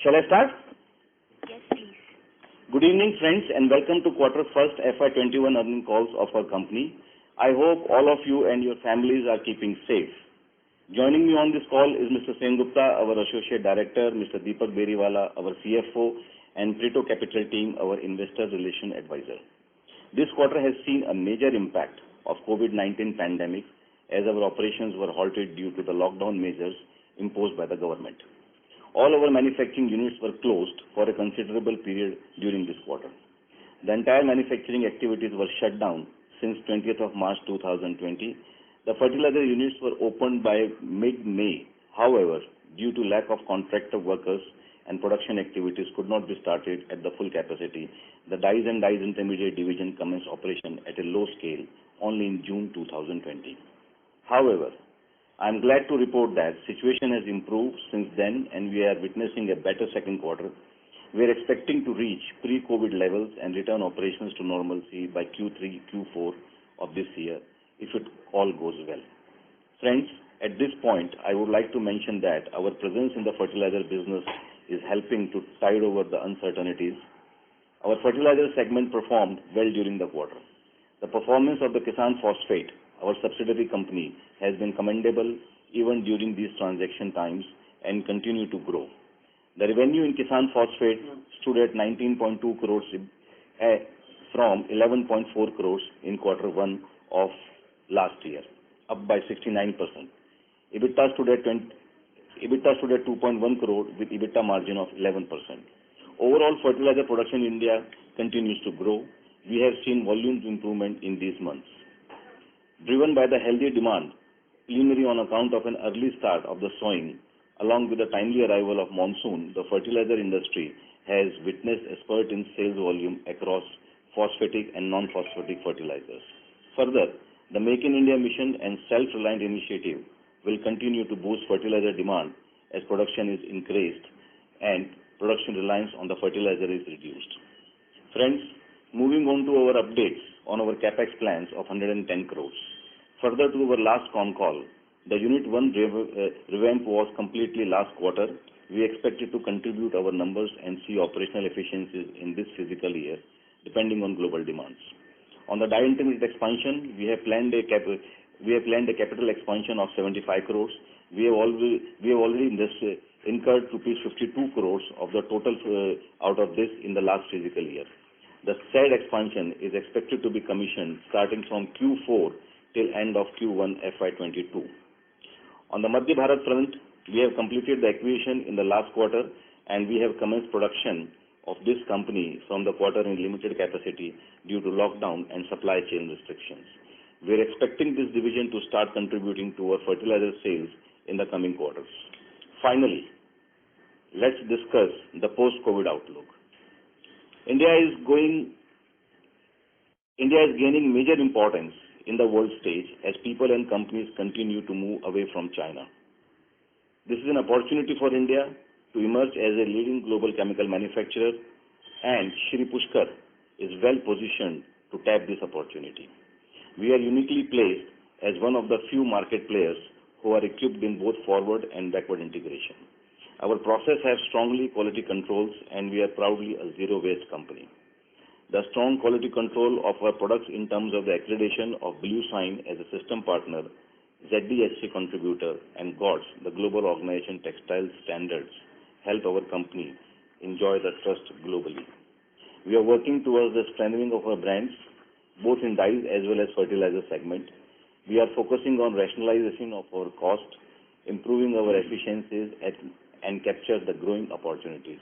Shall I start? Yes, please. Good evening, friends, and welcome to Quarter First FY21 earnings calls of our company. I hope all of you and your families are keeping safe. Joining me on this call is Mr. Sengupta, our Associate Director, Mr. Deepak Beriwala, our CFO, and Preto Capital team, our Investor Relation Advisor. This quarter has seen a major impact of COVID-19 pandemic as our operations were halted due to the lockdown measures imposed by the government. All our manufacturing units were closed for a considerable period during this quarter. The entire manufacturing activities were shut down since 20th of March 2020. The fertilizer units were opened by mid-May. However, due to lack of contractor workers and production activities could not be started at the full capacity, the dyes and dyes intermediate division commenced operation at a low scale only in June 2020. However, I am glad to report that situation has improved since then and we are witnessing a better second quarter. We are expecting to reach pre-COVID levels and return operations to normalcy by Q3, Q4 of this year if it all goes well. Friends, at this point, I would like to mention that our presence in the fertilizer business is helping to tide over the uncertainties. Our fertilizer segment performed well during the quarter. The performance of the Kisan Phosphate, our subsidiary company, has been commendable even during these transaction times and continue to grow. The revenue in Kisan Phosphate stood at 19.2 crores from 11.4 crores in quarter one of last year, up by 69%. EBITDA stood at 2.1 crore with EBITDA margin of 11%. Overall, fertilizer production in India continues to grow. We have seen volumes improvement in these months. Driven by the healthy demand, preliminary on account of an early start of the sowing, along with the timely arrival of monsoon, the fertilizer industry has witnessed a spurt in sales volume across phosphatic and non-phosphatic fertilizers. Further, the Make in India mission and self-reliant initiative will continue to boost fertilizer demand as production is increased and production reliance on the fertilizer is reduced. Friends, moving on to our updates on our capex plans of 110 crores. Further to our last con call, the Unit 1 revamp was completely last quarter. We expected to contribute our numbers and see operational efficiencies in this fiscal year, depending on global demands. On the dye intermediate expansion, we have planned a capital expansion of 75 crores. We have already incurred rupees 52 crores of the total out of this in the last fiscal year. The said expansion is expected to be commissioned starting from Q4 till end of Q1 FY22. On the Madhya Bharat front, we have completed the acquisition in the last quarter and we have commenced production of this company from the quarter in limited capacity due to lockdown and supply chain restrictions. We are expecting this division to start contributing to our fertilizer sales in the coming quarters. Finally, let's discuss the post-COVID outlook. India is gaining major importance in the world stage as people and companies continue to move away from China. This is an opportunity for India to emerge as a leading global chemical manufacturer, and Shri Pushkar is well positioned to tap this opportunity. We are uniquely placed as one of the few market players who are equipped in both forward and backward integration. Our process has strongly quality controls and we are proudly a zero-waste company. The strong quality control of our products in terms of the accreditation of Blue Sign as a system partner, ZDHC contributor, and GOTS, the Global Organization Textile Standards, help our company enjoy the trust globally. We are working towards the strengthening of our brands, both in dyes as well as fertilizer segment. We are focusing on rationalization of our cost, improving our efficiencies and capture the growing opportunities.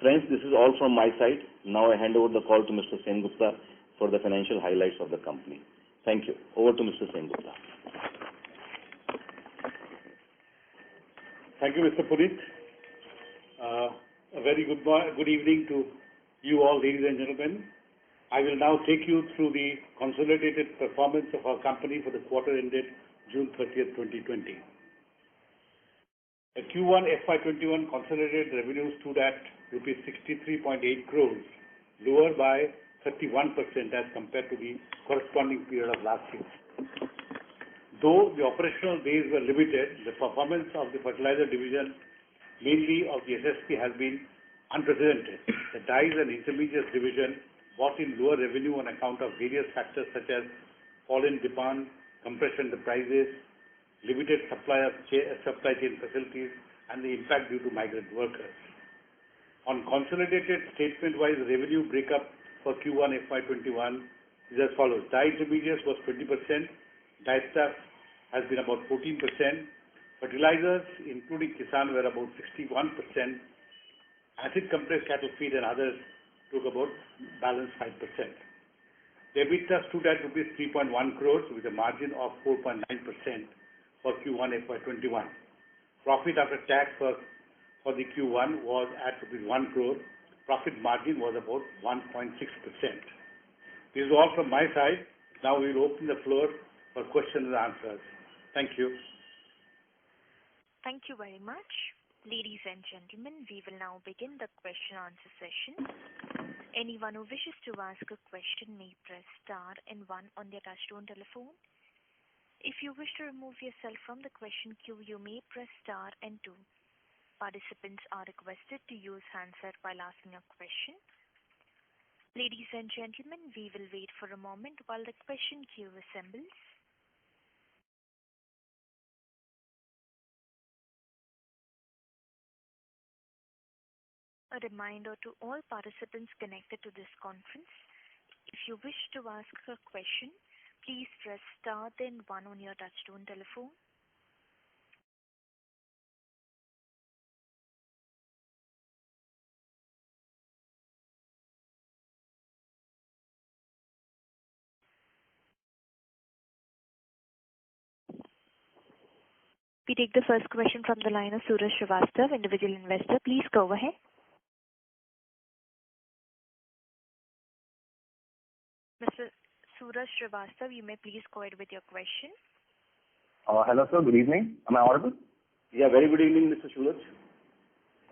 Friends, this is all from my side. Now I hand over the call to Mr. Sengupta for the financial highlights of the company. Thank you. Over to Mr. Sengupta. Thank you, Mr. Puneet. A very good evening to you all, ladies and gentlemen. I will now take you through the consolidated performance of our company for the quarter ended June 30th, 2020. The Q1 FY21 consolidated revenue stood at rupees 63.8 crores, lower by 31% as compared to the corresponding period of last year. Though the operational days were limited, the performance of the fertilizer division mainly of the SSP, has been unprecedented. The dyes and intermediates division brought in lower revenue on account of various factors such as fall in demand, compression in the prices, limited supply chain facilities, and the impact due to migrant workers. On consolidated statement-wise revenue breakup for Q1 FY21 is as follows. Dye intermediates was 20%, dye stuff has been about 14%, fertilizers including Kisan were about 61%, acid compressed cattle feed and others took about balance 5%. The EBITDA stood at rupees 3.1 crores with a margin of 4.9% for Q1 FY21. Profit after tax for the Q1 was at rupees 1 crore. Profit margin was about 1.6%. This is all from my side. Now we will open the floor for questions and answers. Thank you. Thank you very much. Ladies and gentlemen, we will now begin the question-answer session. Anyone who wishes to ask a question may press star and 1 on their touchtone telephone. If you wish to remove yourself from the question queue, you may press star and 2. Participants are requested to use handset while asking a question. Ladies and gentlemen, we will wait for a moment while the question queue assembles. A reminder to all participants connected to this conference, if you wish to ask a question, please press star then 1 on your touchtone telephone. We take the first question from the line of Suraj Srivastava, individual investor. Please go ahead. Mr. Suraj Srivastava, you may please go ahead with your question. Hello, sir. Good evening. Am I audible? Yeah, very good evening, Mr. Suraj.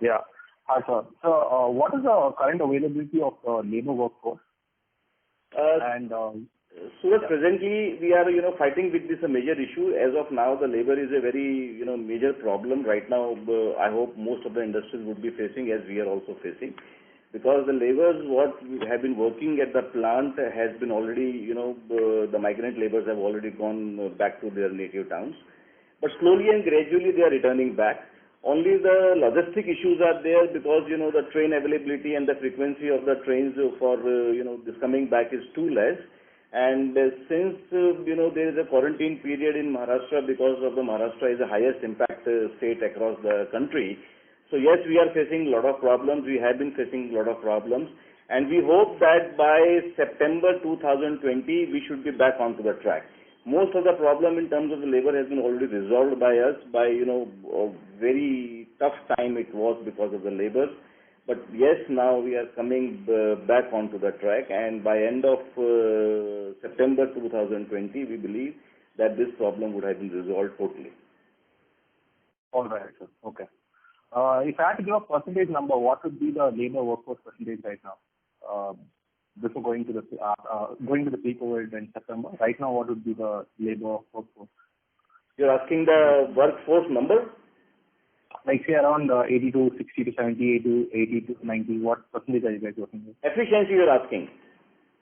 Yeah. Hi, sir. So, what is the current availability of labor workforce? Suraj, presently we are, fighting with this major issue. As of now, the labor is a very, major problem right now. I hope most of the industries would be facing, as we are also facing. Because the laborers what have been working at the plant has been already, the migrant laborers have already gone back to their native towns. But slowly and gradually they are returning back. Only the logistic issues are there because, the train availability and the frequency of the trains for, this coming back is too less. And since, there is a quarantine period in Maharashtra because of the Maharashtra is the highest impact state across the country. So yes, we are facing a lot of problems. We have been facing a lot of problems. And we hope that by September 2020, we should be back onto the track. Most of the problem in terms of the labor has been already resolved by us by, a very tough time it was because of the labor. But yes, now we are coming back onto the track. And by end of September 2020, we believe that this problem would have been resolved totally. All right, sir. Okay. If I had to give a percentage number, what would be the labor workforce percentage right now? Before going to the pre-COVID in September, right now what would be the labor workforce? You're asking the workforce number? Like say around 80 to 60 to 70, 80 to 90, what percentage are you guys working with? Efficiency you're asking?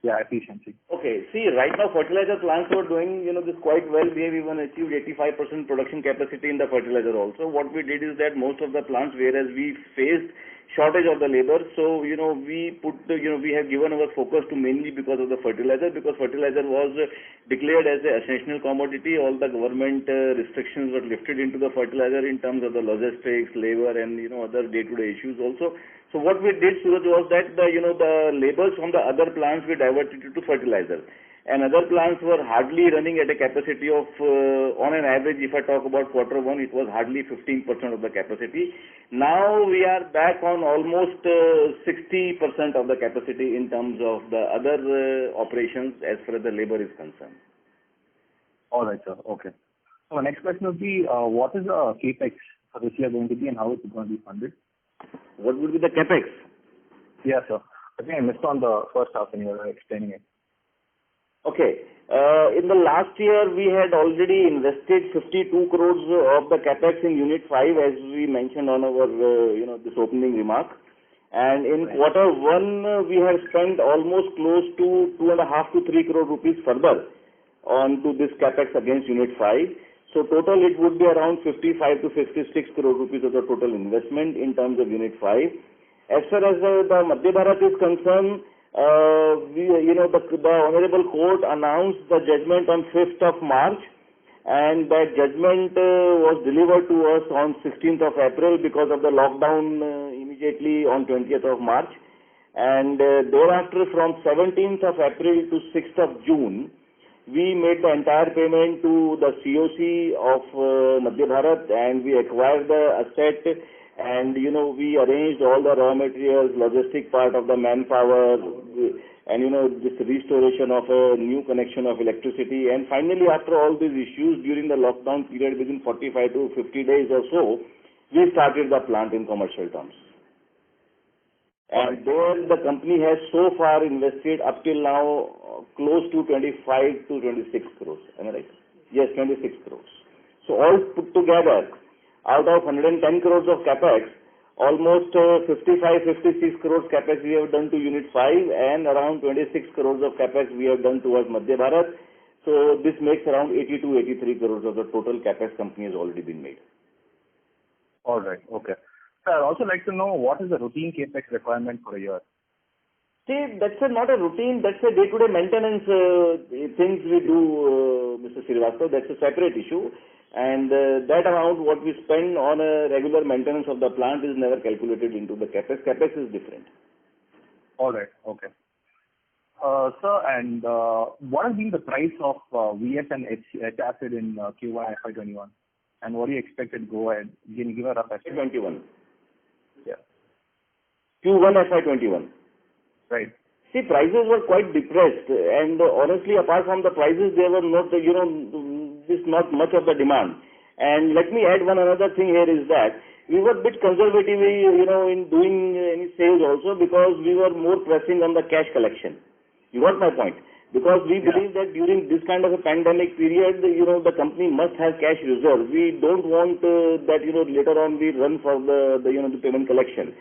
Yeah, efficiency. Okay. See, right now fertilizer plants are doing, this quite well. We have even achieved 85% production capacity in the fertilizer also. What we did is that most of the plants, whereas we faced shortage of the labor, so, we have given our focus to mainly because of the fertilizer, because fertilizer was declared as an essential commodity. All the government restrictions were lifted into the fertilizer in terms of the logistics, labor and, other day-to-day issues also. So what we did, Suraj, was that the laborers from the other plants we diverted to fertilizer. And other plants were hardly running at a capacity of, on an average, if I talk about Q1, it was hardly 15% of the capacity. Now we are back on almost 60% of the capacity in terms of the other operations as far as the labor is concerned. All right, sir. Okay. So my next question would be, what is the capex for this year going to be and how is it going to be funded? What would be the capex? Yes, sir. I think I missed on the first half when you were explaining it. Okay. In the last year, we had already invested 52 crores of the capex in Unit 5, as we mentioned on our, this opening remark. And in quarter one, we have spent almost close to 2.5 to 3 crore rupees further onto this capex against Unit 5. So total it would be around 55 to 56 crore rupees of the total investment in terms of Unit 5. As far as the Madhya Bharat is concerned, the Honorable Court announced the judgment on 5th of March, and that judgment was delivered to us on 16th of April because of the lockdown immediately on 20th of March. And thereafter, from 17th of April to 6th of June, we made the entire payment to the COC of Madhya Bharat, and we acquired the asset, and we arranged all the raw materials, logistic part of the manpower, and this restoration of a new connection of electricity. And finally, after all these issues during the lockdown period, within 45 to 50 days or so, we started the plant in commercial terms. And there the company has so far invested up till now close to 25 to 26 crores. Am I right? Yes, 26 crores. So all put together, out of 110 crores of capex, almost 55-56 crores capex we have done to Unit 5, and around 26 crores of capex we have done towards Madhya Bharat. So this makes around 80 to 83 crores of the total capex company has already been made. All right. Okay. Sir, I'd also like to know what is the routine capex requirement for a year? See, that's not a routine, that's a day-to-day maintenance things we do, Mr. Srivastava. That's a separate issue. And that amount what we spend on a regular maintenance of the plant is never calculated into the capex. Capex is different. All right. Okay. Sir, and what has been the price of VS and H acid in Q1 FY21? And what do you expect it to go ahead? Can you give a rough estimate? 21. Yeah. Q1 FY21. Right. See, prices were quite depressed, and honestly, apart from the prices, there were not, not much of the demand. And let me add one another thing here is that we were a bit conservative, in doing any sales also, because we were more pressing on the cash collection. You got my point? Because we believe that during this kind of a pandemic period, the company must have cash reserve. We don't want that, later on we run for the payment collection.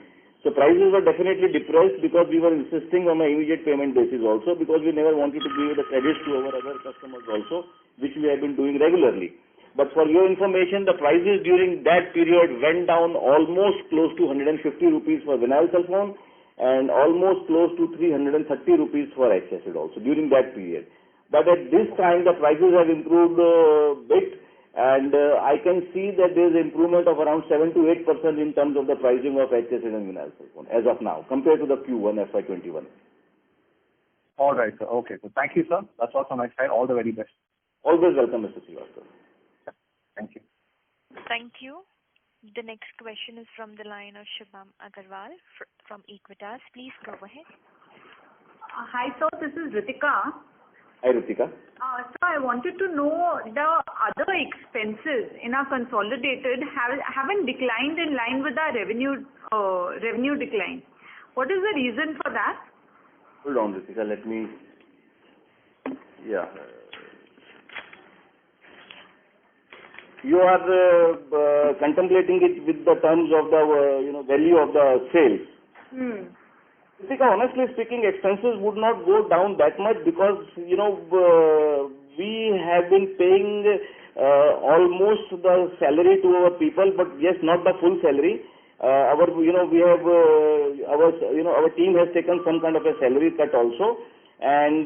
So prices were definitely depressed because we were insisting on an immediate payment basis also, because we never wanted to give the credits to our other customers also, which we have been doing regularly. But for your information, the prices during that period went down almost close to 150 rupees for vinyl sulfone and almost close to 330 rupees for H-acid also during that period. But at this time, the prices have improved a bit, and I can see that there is improvement of around 7 to 8% in terms of the pricing of H-acid and vinyl sulfone as of now, compared to the Q1 FY21. All right, sir. Okay. So thank you, sir. That's all from my side. All the very best. Always welcome, Mr. Srivastava. Thank you. Thank you. The next question is from the line of Shubham Agarwal from Equitas. Please go ahead. Hi, sir. This is Ritika. Hi, Ritika. So I wanted to know the other expenses in our consolidated haven't declined in line with our revenue decline. What is the reason for that? Hold on, Ritika. Let me. Yeah. You are contemplating it with the terms of the value of the sales. Ritika, honestly speaking, expenses would not go down that much because we have been paying almost the salary to our people, but yes, not the full salary. Our team has taken some kind of a salary cut also. And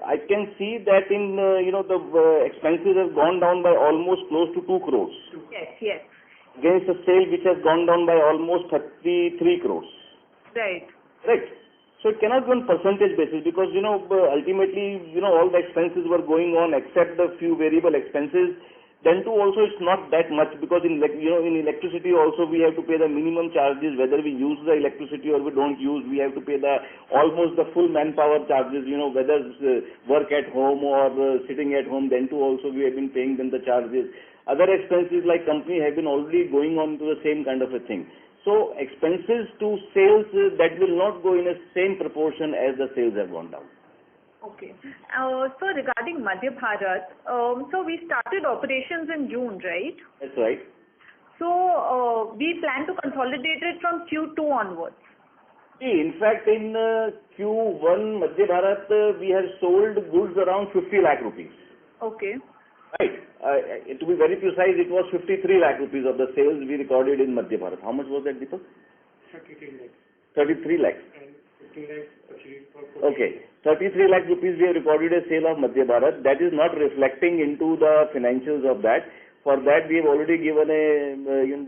I can see that in, the expenses have gone down by almost close to 2 crores. Yes. Against the sale which has gone down by almost 33 crores. Right. Right. So it cannot be on percentage basis because, ultimately, all the expenses were going on except the few variable expenses. Then too also it's not that much because in electricity also we have to pay the minimum charges, whether we use the electricity or we don't use, we have to pay almost the full manpower charges, whether it's work at home or sitting at home, then too also we have been paying them the charges. Other expenses like company have been already going on to the same kind of a thing. So expenses to sales that will not go in the same proportion as the sales have gone down. Okay. So regarding Madhya Bharat, so we started operations in June, right? That's right. So we plan to consolidate it from Q2 onwards. See, in fact, in Q1 Madhya Bharat, we have sold goods around 50 lakh rupees. Okay. Right. To be very precise, it was 53 lakh rupees of the sales we recorded in Madhya Bharat. How much was that, Deepak? 33 lakhs. 33 lakhs. And 15 lakhs achieved for Okay. 33 lakh rupees we have recorded a sale of Madhya Bharat. That is not reflecting into the financials of that. For that, we have already given a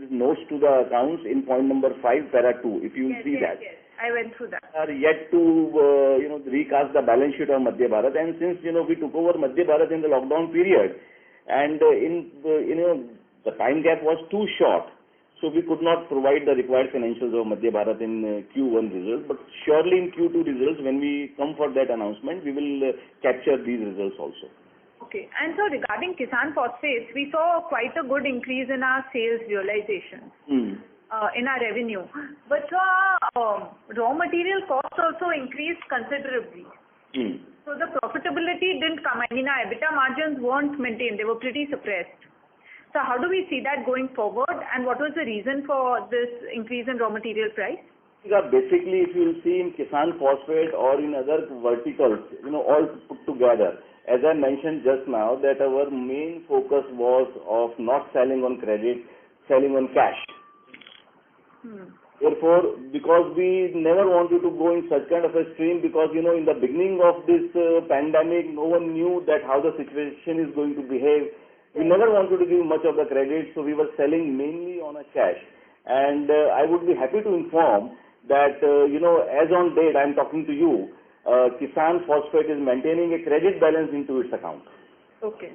notes to the accounts in point number 5, para 2. If you see that. Yes. I went through that. Are yet to recast the balance sheet of Madhya Bharat, and since we took over Madhya Bharat in the lockdown period, and the time gap was too short, so we could not provide the required financials of Madhya Bharat in Q1 results. But surely in Q2 results, when we come for that announcement, we will capture these results also. Okay. And so regarding Kisan Phosphates, we saw quite a good increase in our sales realization. In our revenue. But raw material costs also increased considerably. So the profitability didn't come. I mean, our EBITDA margins weren't maintained. They were pretty suppressed. So how do we see that going forward, and what was the reason for this increase in raw material price? Yeah, basically, if you will see in Kisan Phosphate or in other verticals, all put together, as I mentioned just now, that our main focus was of not selling on credit, selling on cash. Therefore, because we never wanted to go in such kind of a stream, because in the beginning of this pandemic, no one knew that how the situation is going to behave. We never wanted to give much of the credit, so we were selling mainly on a cash. And I would be happy to inform that as on date, I am talking to you, Kisan Phosphate is maintaining a credit balance into its account. Okay.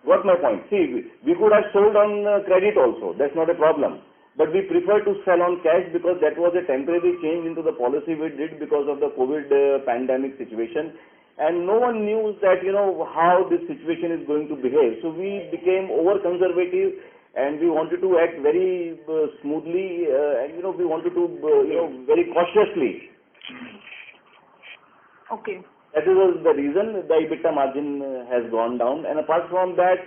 Got my point? See, we could have sold on credit also. That's not a problem. But we prefer to sell on cash because that was a temporary change into the policy we did because of the COVID pandemic situation. And no one knew that, how this situation is going to behave. So we became over-conservative and we wanted to act very smoothly and, we wanted to, very cautiously. Okay. That was the reason the EBITDA margin has gone down. And apart from that,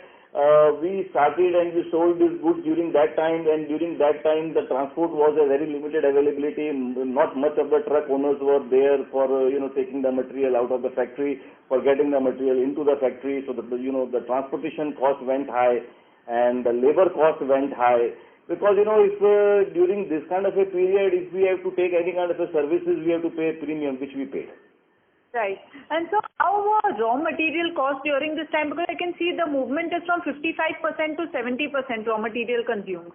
we started and we sold these goods during that time, and during that time the transport was a very limited availability. Not much of the truck owners were there for taking the material out of the factory, for getting the material into the factory. So the transportation cost went high and the labor cost went high. Because if during this kind of a period, if we have to take any kind of a services, we have to pay a premium, which we paid. Right. And so how were raw material costs during this time? Because I can see the movement is from 55% to 70% raw material consumed.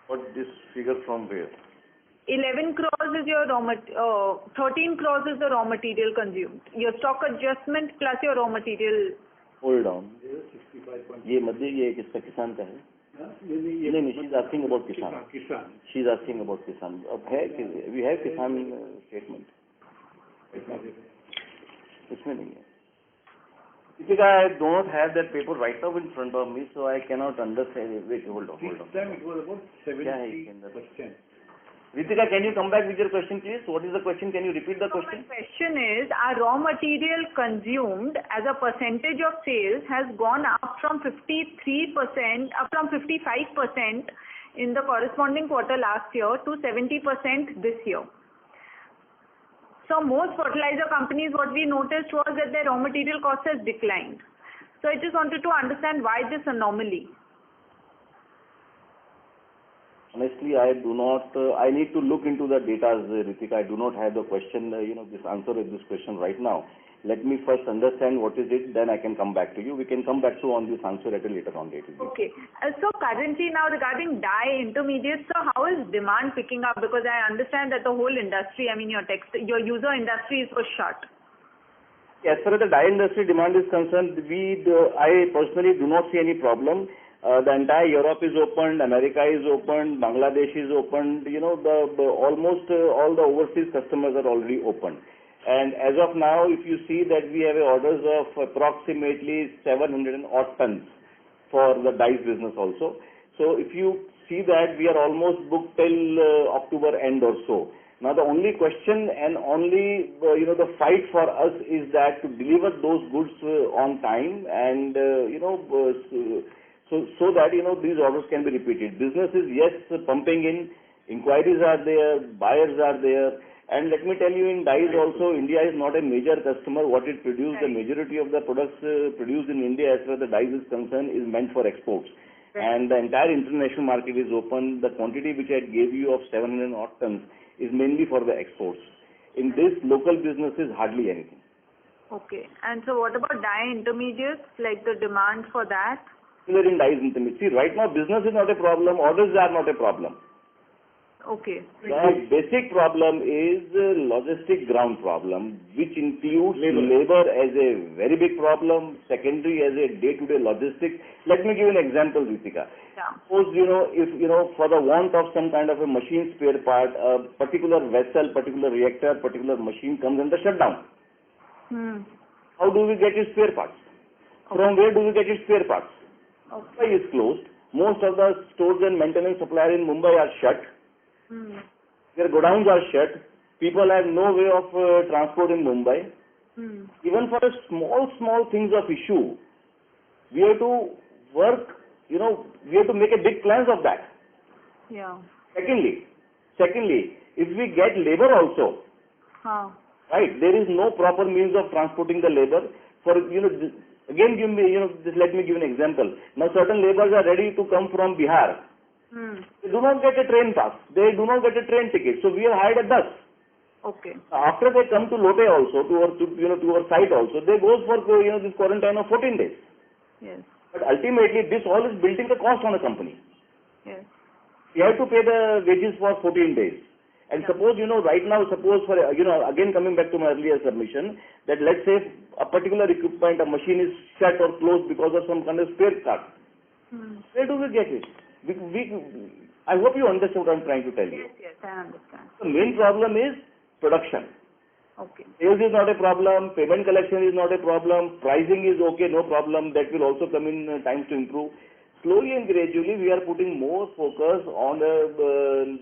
What this figure from where? 11 crores is your 13 crores is the raw material consumed. Your stock adjustment plus your raw material. Hold on. ये किसका किसान का है? नहीं, she's asking about Kisan. She's asking about Kisan. We have Kisan statement. इसमें नहीं है. Deepika, I don't have that paper right now in front of me, so I cannot understand. Wait, hold on. This time it was about 70%. Ritika, can you come back with your question, please? What is the question? Can you repeat the question? My question is, our raw material consumed as a percentage of sales has gone up from 55% in the corresponding quarter last year to 70% this year. So most fertilizer companies, what we noticed was that their raw material cost has declined. So I just wanted to understand why this anomaly. Honestly, I do not. I need to look into the data, Ritika. I do not have the question, this answer to this question right now. Let me first understand what is it, then I can come back to you. We can come back to on this answer at a later on date. Okay. So currently now regarding dye intermediates, so how is demand picking up? Because I understand that the whole industry, I mean your user industry was shut. As far as the dye industry demand is concerned, I personally do not see any problem. The entire Europe is opened, America is opened, Bangladesh is opened. Almost all the overseas customers are already open. And as of now, if you see that we have orders of approximately 700 odd tons for the dyes business also. So if you see that we are almost booked till October end or so. Now the only question and only the fight for us is that to deliver those goods on time and so that these orders can be repeated. Business is yes pumping in, inquiries are there, buyers are there, and let me tell you, in dyes also India is not a major customer. What it produces, the majority of the products produced in India as far as the dyes is concerned is meant for exports. And the entire international market is open. The quantity which I gave you of 700 odd tons is mainly for the exports. In this, local business is hardly anything. Okay. And so what about dye intermediates, like the demand for that? Similar in dyes intermediates. See, right now business is not a problem, orders are not a problem. Okay. The basic problem is logistic ground problem, which includes labor as a very big problem, secondary as a day-to-day logistics. Let me give you an example, Ritika. Yeah. Suppose, if, for the want of some kind of a machine spare part, a particular vessel, particular reactor, particular machine comes under shutdown. How do we get its spare parts? From where do we get its spare parts? Mumbai is closed. Most of the stores and maintenance suppliers in Mumbai are shut. Their godowns are shut. People have no way of transport in Mumbai. Even for a small things of issue, we have to work, we have to make a big plans of that. Yeah. Secondly, if we get labor also, right, there is no proper means of transporting the labor. For, again give me, let me give an example. Now certain laborers are ready to come from Bihar. They do not get a train pass. They do not get a train ticket. So we have hired a bus. Okay. After they come to Lote also, to our site also, they go for this quarantine of 14 days. Yes. But ultimately, this all is building the cost on a company. Yes. You have to pay the wages for 14 days. And suppose, right now, suppose for, again coming back to my earlier submission, that let's say a particular equipment, a machine is shut or closed because of some kind of spare part. Where do we get it? I hope you understand what I'm trying to tell you. Yes, I understand. The main problem is production. Okay. Sales is not a problem, payment collection is not a problem, pricing is okay, no problem, that will also come in times to improve. Slowly and gradually we are putting more focus on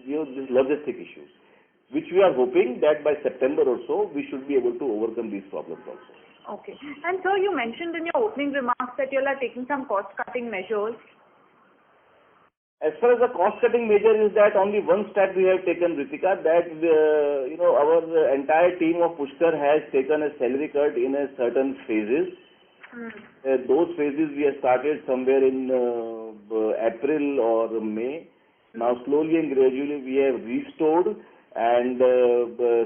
these logistic issues, which we are hoping that by September or so we should be able to overcome these problems also. Okay. And sir, you mentioned in your opening remarks that you all are taking some cost-cutting measures. As far as the cost-cutting measure is that only one step we have taken, Ritika, that our entire team of Pushkar has taken a salary cut in a certain phases. Those phases we have started somewhere in April or May. Now slowly and gradually we have restored, and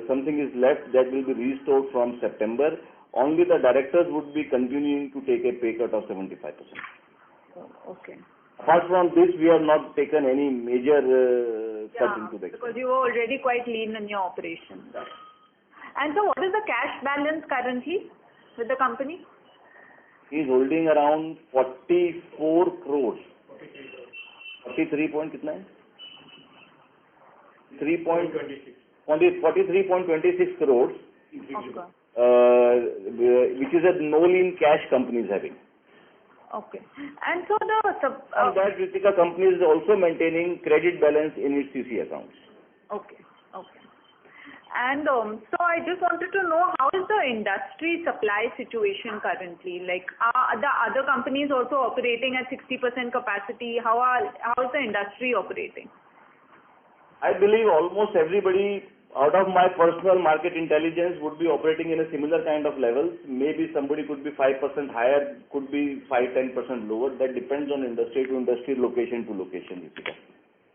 something is left that will be restored from September. Only the directors would be continuing to take a pay cut of 75%. Okay. Apart from this, we have not taken any major cut into the expense. Because you were already quite lean in your operations. And so what is the cash balance currently with the company? He is holding around 44 crores. 43 point kitna hai? 43.26 crores, which is a no-lean cash company is having. Okay. And so and that Ritika company is also maintaining credit balance in its CC accounts. Okay. And so I just wanted to know, how is the industry supply situation currently? Like, are the other companies also operating at 60% capacity? How is the industry operating? I believe almost everybody, out of my personal market intelligence, would be operating in a similar kind of levels. Maybe somebody could be 5% higher, could be 5-10% lower. That depends on industry to industry, location to location.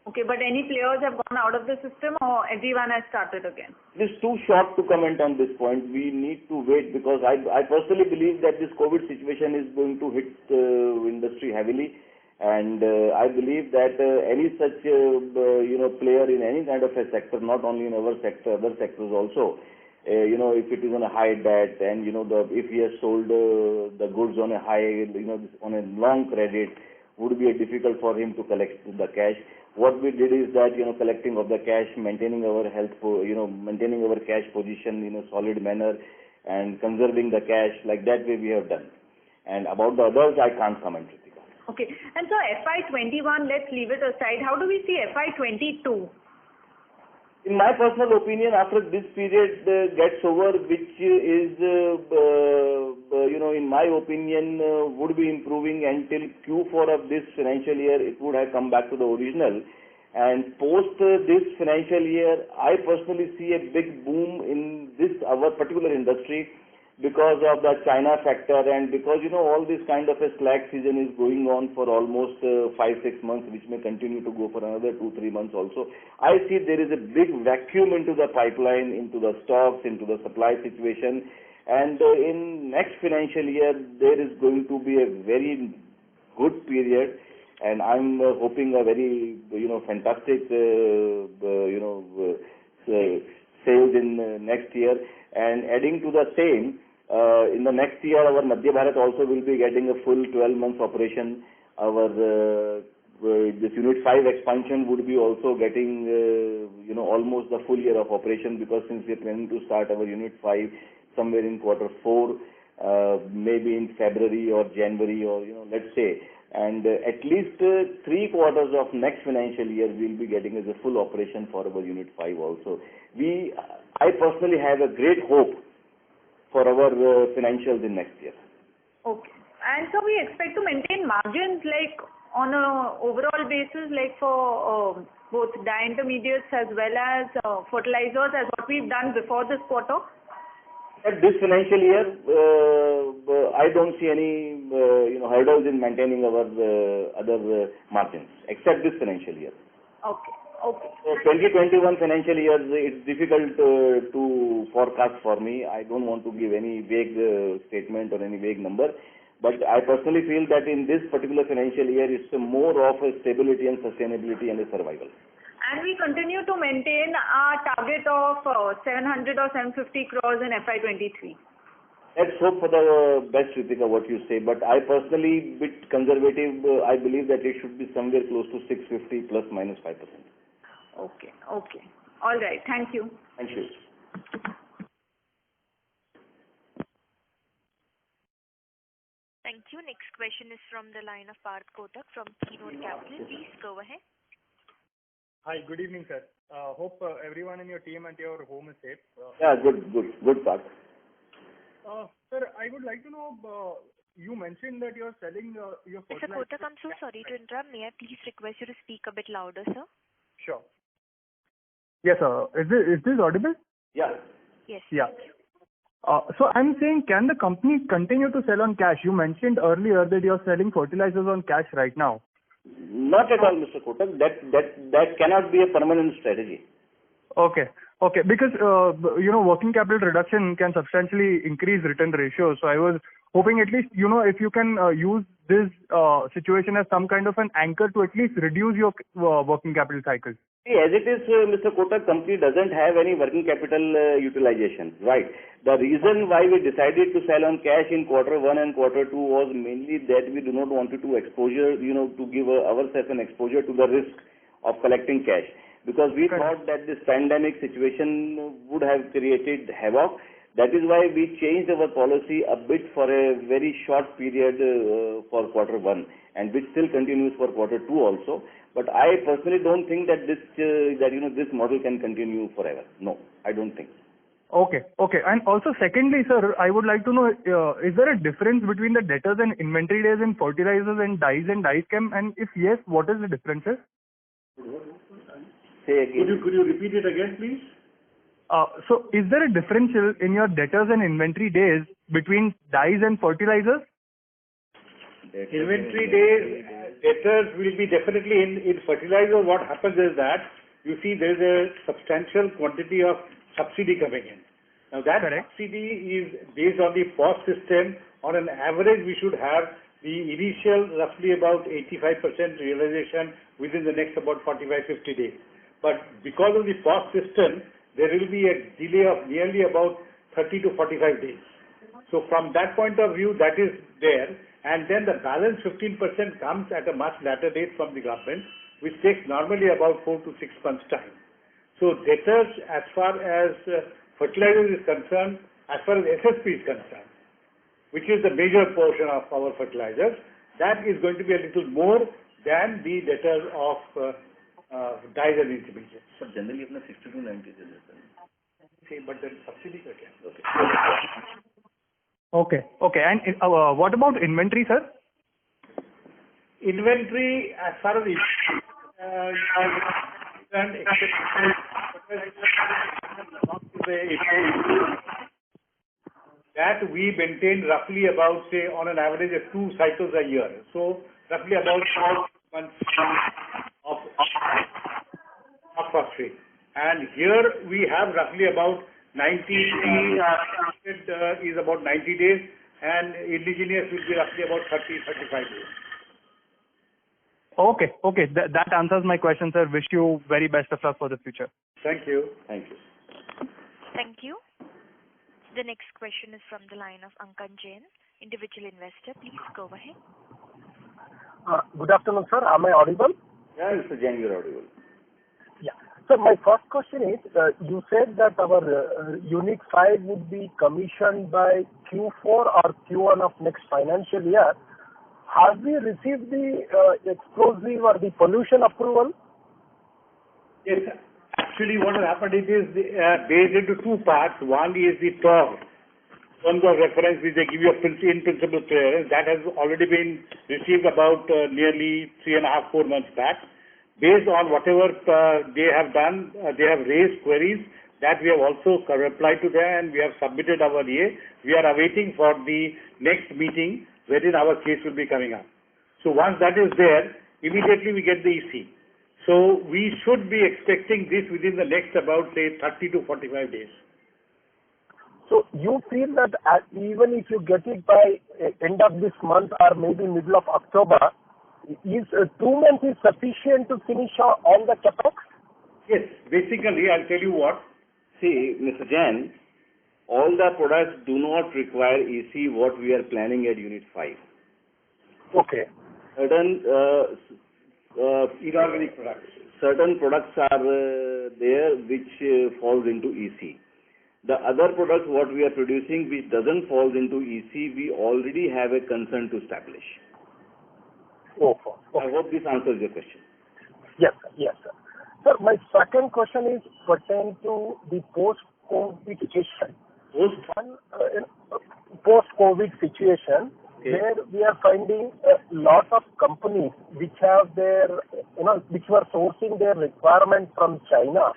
Okay, but any players have gone out of the system, or everyone has started again? It is too short to comment on this point. We need to wait, because I personally believe that this COVID situation is going to hit industry heavily. And I believe that any such player in any kind of a sector, not only in our sector, other sectors also, if it is on a high debt, and if he has sold the goods on a high, on a long credit, would be difficult for him to collect the cash. What we did is that collecting of the cash, maintaining our maintaining our cash position in a solid manner, and conserving the cash. Like that way we have done. And about the others, I can't comment. Okay. And so FY21, let's leave it aside. How do we see FY22? In my personal opinion, after this period gets over, which is, in my opinion, would be improving until Q4 of this financial year, it would have come back to the original. And post this financial year, I personally see a big boom in this, our particular industry, because of the China factor and because, all this kind of a slack season is going on for almost 5-6 months, which may continue to go for another 2-3 months also. I see there is a big vacuum into the pipeline, into the stocks, into the supply situation. And in next financial year, there is going to be a very good period. And I'm hoping a very, fantastic, sales in next year. And adding to the same, in the next year, our Madhya Bharat also will be getting a full 12 months operation. Our this Unit 5 expansion would be also getting, almost the full year of operation, because since we are planning to start our Unit 5 somewhere in quarter 4, maybe in February or January or, let's say. And at least 3 quarters of next financial year we'll be getting as a full operation for our Unit 5 also. I personally have a great hope for our financials in next year. Okay. And so we expect to maintain margins like on a overall basis, like for both dye intermediates as well as fertilizers, as what we've done before this quarter? At this financial year, I don't see any hurdles in maintaining our other margins, except this financial year. Okay. Okay. So 2021 financial year, it's difficult to forecast for me. I don't want to give any vague statement or any vague number. But I personally feel that in this particular financial year, it's more of a stability and sustainability and a survival. And we continue to maintain our target of 700 or 750 crores in FY23. Let's hope for the best, Ritika, what you say. But I personally, bit conservative, I believe that it should be somewhere close to 650 plus minus 5%. Okay. Okay. All right. Thank you. Thank you. Thank you. Next question is from the line of Parth Kotak from Keynote Capital. Please go ahead. Hi, good evening, sir. Hope everyone in your team and your home is safe. Yeah, good Parth. Sir, I would like to know, you mentioned that you're selling your Mr. fertilizer. Kotak, I'm so sorry to interrupt. May I please request you to speak a bit louder, sir? Sure. Yes, sir. Is this audible? Yeah. Yes. Yeah. So I'm saying, can the company continue to sell on cash? You mentioned earlier that you're selling fertilizers on cash right now. Not at all, Mr. Kotak. That cannot be a permanent strategy. Okay. Because, working capital reduction can substantially increase return ratios. So I was hoping at least, if you can use this situation as some kind of an anchor to at least reduce your working capital cycle. See, as it is, Mr. Kotak, company doesn't have any working capital utilization, right? The reason why we decided to sell on cash in quarter 1 and quarter 2 was mainly that we do not want to exposure, to give ourselves an exposure to the risk of collecting cash. Because we thought that this pandemic situation would have created havoc. That is why we changed our policy a bit for a very short period for quarter 1, and which still continues for quarter 2 also. But I personally don't think that this model can continue forever. No, I don't think. Okay. And also secondly, sir, I would like to know, is there a difference between the debtors and inventory days in fertilizers and dyes chem? And if yes, what is the differences? Say again. Could you repeat it again, please? So is there a differential in your debtors and inventory days between dyes and fertilizers? Inventory days, debtors will be definitely in fertilizer. What happens is that you see there is a substantial quantity of subsidy coming in. Now that subsidy is based on the POS system. On an average, we should have the initial roughly about 85% realization within the next about 45-50 days. But because of the POS system, there will be a delay of nearly about 30 to 45 days. So from that point of view, that is there. And then the balance 15% comes at a much later date from the government, which takes normally about 4 to 6 months' time. So debtors, as far as fertilizer is concerned, as far as SSP is concerned, which is the major portion of our fertilizers, that is going to be a little more than the debtors of dyes and intermediates. But generally अपना 60 to 90 days रहता है. See, but then subsidy का क्या? Okay. Okay. And what about inventory, sir? Inventory, as far as that we maintain roughly about, say, on an average of 2 cycles a year. So roughly about 4 months of phosphate. And here we have roughly about 90 is about 90 days, and indigenous will be roughly about 30-35 days. Okay. Okay. That answers my question, sir. Wish you very best of luck for the future. Thank you. Thank you. Thank you. The next question is from the line of Ankan Jain, individual investor. Please go ahead. Good afternoon, sir. Am I audible? Yeah, Mr. Jain, you're audible. Yeah. So my first question is, you said that our Unit 5 would be commissioned by Q4 or Q1 of next financial year. Have we received the explosive or the pollution approval? Yes, actually what has happened, it is based into 2 parts. One is the terms of reference which they give you in principle clearance. That has already been received about nearly 3.5-4 months back. Based on whatever they have done, they have raised queries that we have also replied to them, and we have submitted our EA. We are awaiting for the next meeting wherein our case will be coming up. So once that is there, immediately we get the EC. So we should be expecting this within the next about, say, 30 to 45 days. So you feel that even if you get it by end of this month or maybe middle of October, is 2 months is sufficient to finish all the capex? Yes, basically I'll tell you what. See, Mr. Jain, all the products do not require EC what we are planning at Unit 5. Okay. Certain Inorganic products. certain products are there which falls into EC. The other products what we are producing which doesn't fall into EC, we already have a concern to establish. Okay. I hope this answers your question. Yes, sir. Yes, sir. Sir, my second question is pertaining to the post-COVID situation. Post-COVID situation, where we are finding a lot of companies which have their, which were sourcing their requirement from China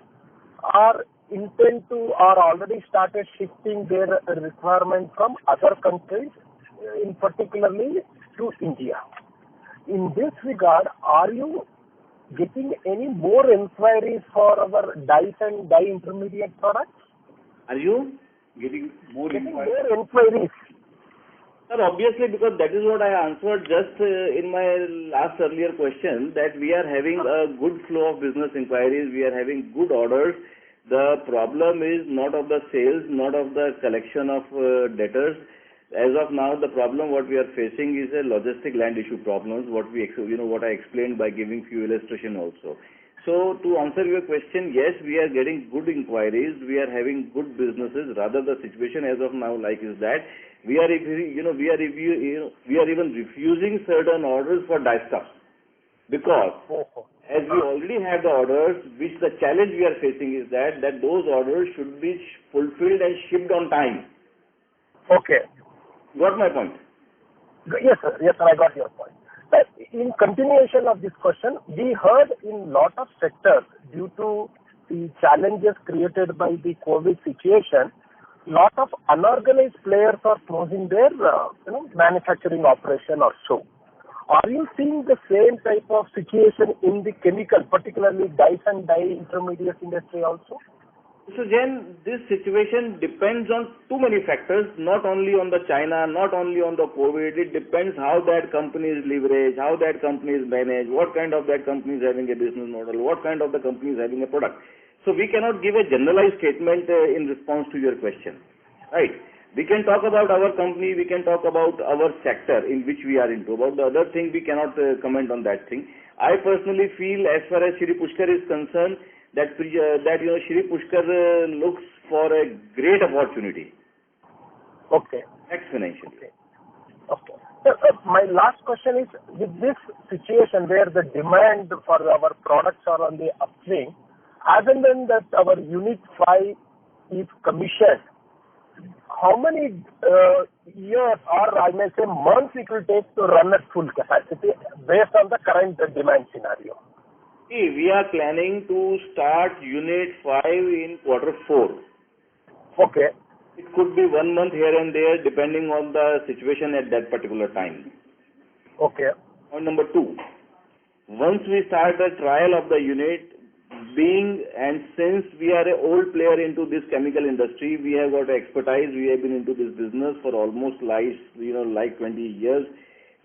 are intend to or already started shifting their requirement from other countries, in particularly to India. In this regard, are you getting any more inquiries for our dyes and dye intermediate products? Are you Getting more Getting inquiries. more inquiries. Sir, obviously, because that is what I answered just in my last earlier question, that we are having a good flow of business inquiries, we are having good orders. The problem is not of the sales, not of the collection of debtors. As of now, the problem what we are facing is a logistic land issue problems, what I explained by giving few illustration also. So to answer your question, yes, we are getting good inquiries, we are having good businesses. Rather, the situation as of now like is that we are even refusing certain orders for dye stuff, because as we already have the orders, which the challenge we are facing is that those orders should be fulfilled and shipped on time. Okay. Got my point? Yes, sir. Yes, sir. I got your point. But in continuation of this question, we heard in lot of sectors, due to the challenges created by the COVID situation, lot of unorganized players are closing their manufacturing operation or so. Are you seeing the same type of situation in the chemical, particularly dyes and dye intermediate industry also? So Jain, this situation depends on too many factors, not only on the China, not only on the COVID. It depends how that company is leveraged, how that company is managed, what kind of that company is having a business model, what kind of the company is having a product. So we cannot give a generalized statement in response to your question, right? We can talk about our company, we can talk about our sector in which we are into. About the other thing, we cannot comment on that thing. I personally feel, as far as Shri Pushkar is concerned, that Shri Pushkar looks for a great opportunity. Okay. Exponentially. Okay. So, my last question is, with this situation where the demand for our products are on the upswing, as and when that our Unit 5 is commissioned, how many years or I may say months it will take to run at full capacity based on the current demand scenario? See, we are planning to start Unit 5 in quarter 4. Okay. It could be 1 month here and there depending on the situation at that particular time. Okay. Point number 2, once we start the trial of the unit, since we are an old player into this chemical industry, we have got expertise, we have been into this business for almost like 20 years.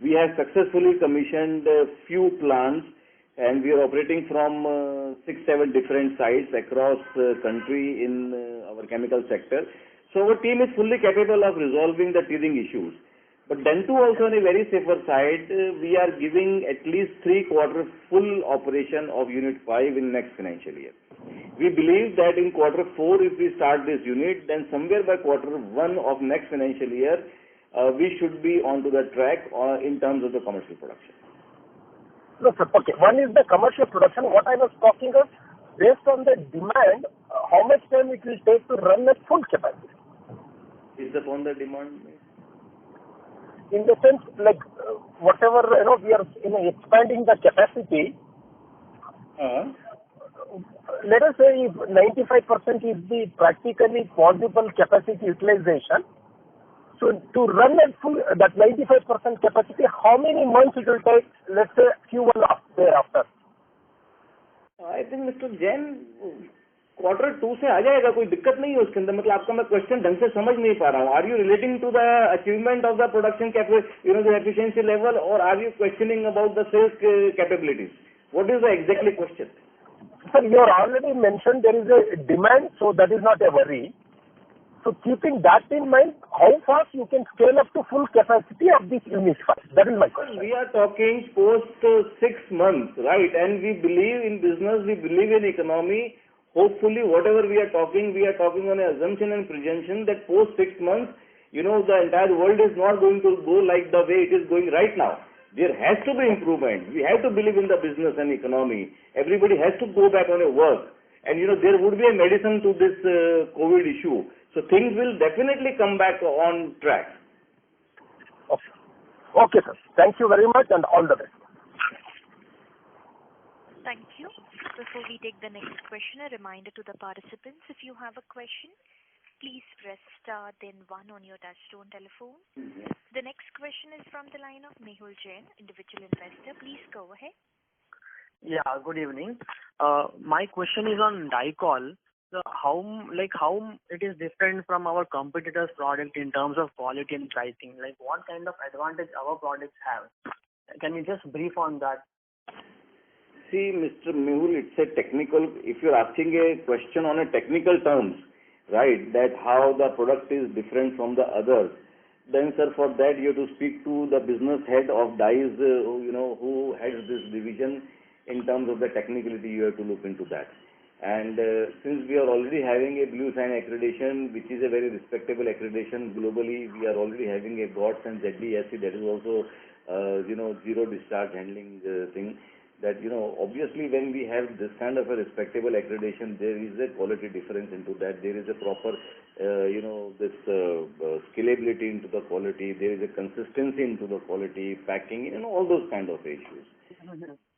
We have successfully commissioned a few plants and we are operating from 6-7 different sites across the country in our chemical sector. So our team is fully capable of resolving the teething issues. But then too also on a very safer side, we are giving at least 3/4 full operation of Unit 5 in next financial year. We believe that in quarter 4, if we start this unit, then somewhere by quarter 1 of next financial year, we should be onto the track in terms of the commercial production. No, sir. Okay. One is the commercial production. What I was talking of, based on the demand, how much time it will take to run at full capacity? Is upon the demand? In the sense, like, whatever, we are, expanding the capacity. Let us say if 95% is the practically possible capacity utilization. So to run at full, that 95% capacity, how many months it will take, let's say, Q1 thereafter? I think Mr. Jain, quarter 2 से आ जाएगा, कोई दिक्कत नहीं है उसके अंदर. मतलब आपका मैं क्वेश्चन ढंग से समझ नहीं पा रहा हूँ. Are you relating to the achievement of the production the efficiency level, or are you questioning about the sales capabilities? What is the exactly question? Sir, you have already mentioned there is a demand, so that is not a worry. So keeping that in mind, how fast you can scale up to full capacity of this Unit 5? That is my question. We are talking post 6 months, right? And we believe in business, we believe in economy. Hopefully, whatever we are talking on an assumption and presumption that post 6 months, the entire world is not going to go like the way it is going right now. There has to be improvement. We have to believe in the business and economy. Everybody has to go back on a work. And, there would be a medicine to this COVID issue. So things will definitely come back on track. Okay. Okay, sir. Thank you very much and all the best. Thank you. Before we take the next question, a reminder to the participants, if you have a question, please press star then 1 on your touchtone telephone. The next question is from the line of Mehul Jain, individual investor. Please go ahead. Yeah, good evening. My question is on Dicol. So how it is different from our competitors' product in terms of quality and pricing? Like what kind of advantage our products have? Can you just brief on that? See, Mr. Mehul, it's a technical, if you're asking a question on a technical terms, right, that how the product is different from the others, then sir, for that you have to speak to the business head of DICE, who heads this division. In terms of the technicality, you have to look into that. And since we are already having a Blue Sign accreditation, which is a very respectable accreditation globally, we are already having a GOTS and ZDSC, that is also, zero discharge handling thing. That, obviously when we have this kind of a respectable accreditation, there is a quality difference into that. There is a proper, scalability into the quality. There is a consistency into the quality, packing, all those kind of issues.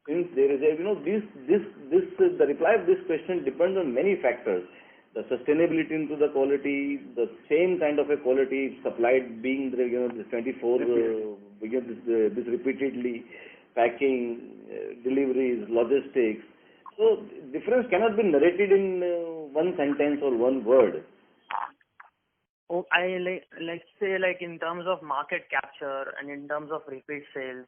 Since there is a, the reply of this question depends on many factors. The sustainability into the quality, the same kind of a quality supplied being, this 24, this repeatedly, packing, deliveries, logistics. So difference cannot be narrated in one sentence or one word. Oh, let's say in terms of market capture and in terms of repeat sales.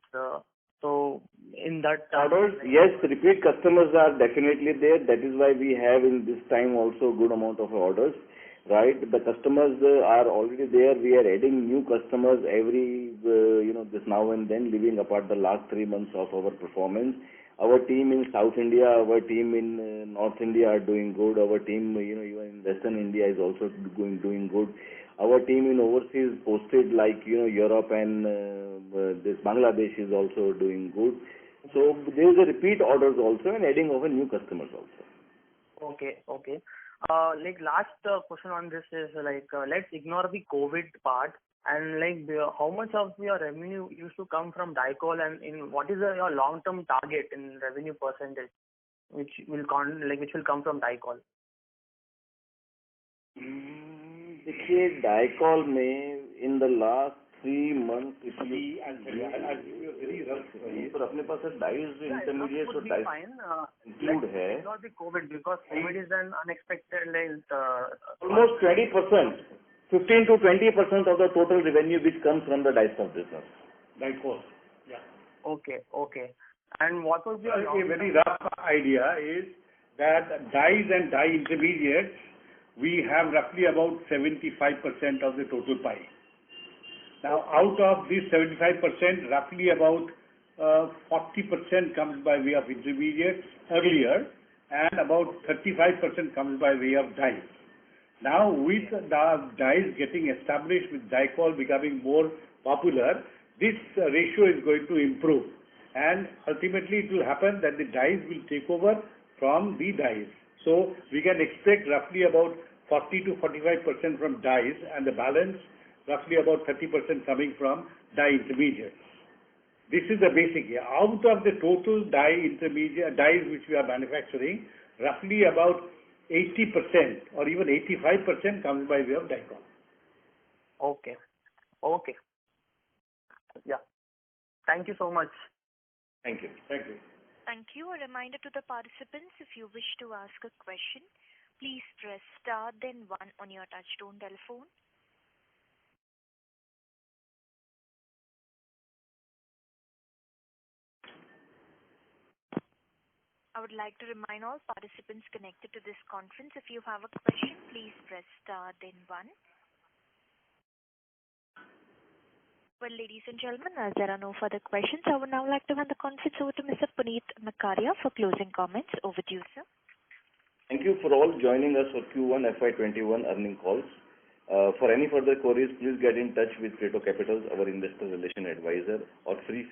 So in that orders, yes, repeat customers are definitely there. That is why we have in this time also good amount of orders, right? The customers are already there. We are adding new customers every, this now and then, leaving apart the last 3 months of our performance. Our team in South India, our team in North India are doing good. Our team, even in Western India is also doing good. our team in overseas posted like, Europe and this Bangladesh is also doing good. So there is a repeat orders also and adding of a new customers also. Okay. Like last question on this is let's ignore the COVID part and how much of your revenue used to come from Dicol, and in what is your long-term target in revenue percentage which will come from Dicol? देखिए Dicol में in the last 3 months I'll give you a very rough पर अपने पास dyes intermediate और dyes include है Not the COVID, because COVID is an unexpected almost 20%, 15 to 20% of the total revenue which comes from the dyes of business. Dicol. Yeah. Okay. And what was your A very rough idea is that dyes and dye intermediates, we have roughly about 75% of the total pie. Now, out of this 75%, roughly about 40% comes by way of intermediates earlier, and about 35% comes by way of dyes. Now, with the dyes getting established, with Dicol becoming more popular, this ratio is going to improve. And ultimately, it will happen that the dyes will take over from the dyes. So, we can expect roughly about 40 to 45% from dyes, and the balance roughly about 30% coming from dye intermediates. This is the basic. Out of the total dyes which we are manufacturing, roughly about 80% or even 85% comes by way of Dicol. Okay. Yeah. Thank you so much. Thank you. Thank you. A reminder to the participants, if you wish to ask a question, please press star then 1 on your touchtone telephone. I would like to remind all participants connected to this conference, if you have a question, please press star then 1. Well, ladies and gentlemen, as there are no further questions, I would now like to hand the conference over to Mr. Puneet Makaria for closing comments. Over to you, sir. Thank you for all joining us for Q1 FY21 earning calls. For any further queries, please get in touch with Creto Capitals, our investor relation advisor, or please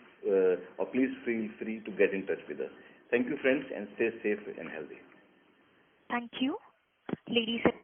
feel free to get in touch with us. Thank you, friends, and stay safe and healthy. Thank you. Ladies and